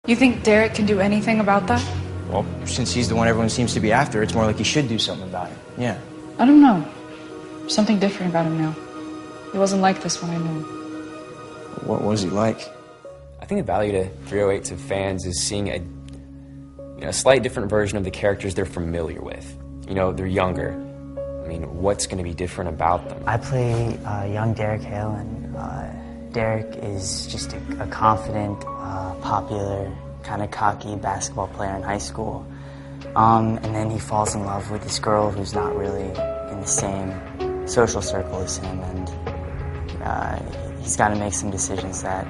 You think Derek can do anything about that? Well, since he's the one everyone seems to be after, it's more like he should do something about it. Yeah. I don't know. Something different about him now. He wasn't like this when I knew him. What was he like? I think the value to 308 to fans is seeing a slight different version of the characters they're familiar with. You know, they're younger. I mean, what's going to be different about them? I play young Derek Hale, and Derek is just a confident, popular, kind of cocky basketball player in high school. And then he falls in love with this girl who's not really in the same social circle as him, and he's got to make some decisions that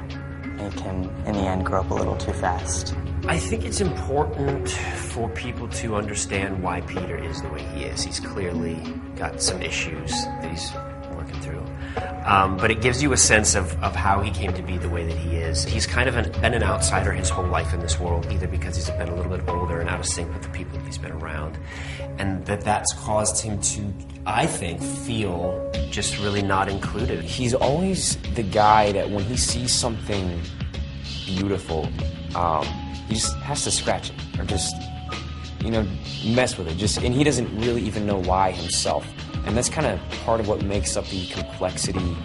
make him, in the end, grow up a little too fast. I think it's important for people to understand why Peter is the way he is. He's clearly got some issues that he's working through. But it gives you a sense of how he came to be the way that he is. He's kind of been an outsider his whole life in this world, either because he's been a little bit older and out of sync with the people that he's been around, and that's caused him to, I think, feel just really not included. He's always the guy that when he sees something beautiful, he just has to scratch it or just, mess with it. And he doesn't really even know why himself. And that's kind of part of what makes up the complexity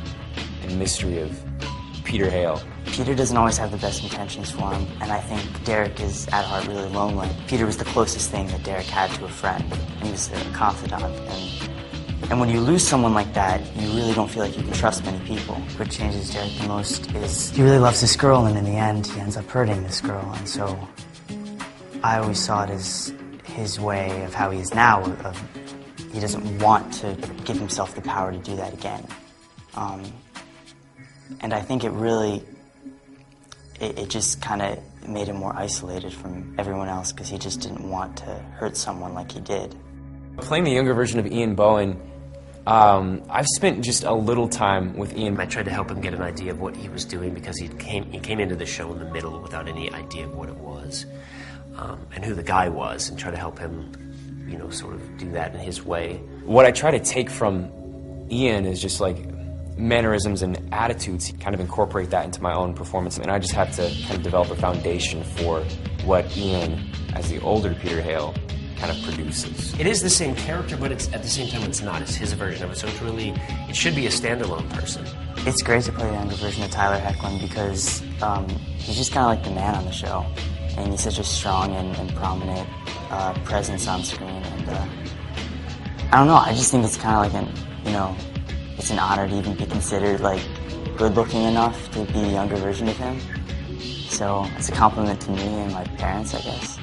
and mystery of Peter Hale. Peter doesn't always have the best intentions for him, and I think Derek is at heart really lonely. Peter was the closest thing that Derek had to a friend. He was a confidant, and when you lose someone like that, you really don't feel like you can trust many people. What changes Derek the most is he really loves this girl, and in the end, he ends up hurting this girl, and so I always saw it as his way of how he is now, he doesn't want to give himself the power to do that again. And I think it just kind of made him more isolated from everyone else because he just didn't want to hurt someone like he did. Playing the younger version of Ian Bohen, I've spent just a little time with Ian. I tried to help him get an idea of what he was doing because he came into the show in the middle without any idea of what it was and who the guy was, and try to help him sort of do that in his way. What I try to take from Ian is just like mannerisms and attitudes, kind of incorporate that into my own performance, and I just have to kind of develop a foundation for what Ian, as the older Peter Hale, kind of produces. It is the same character, but at the same time it's not. It's his version of it, so it should be a standalone person. It's great to play the younger version of Tyler Hoechlin because he's just kind of like the man on the show, and he's such a strong and prominent presence on screen, and I don't know, I just think it's kind of like it's an honor to even be considered like good-looking enough to be a younger version of him. So it's a compliment to me and my parents, I guess.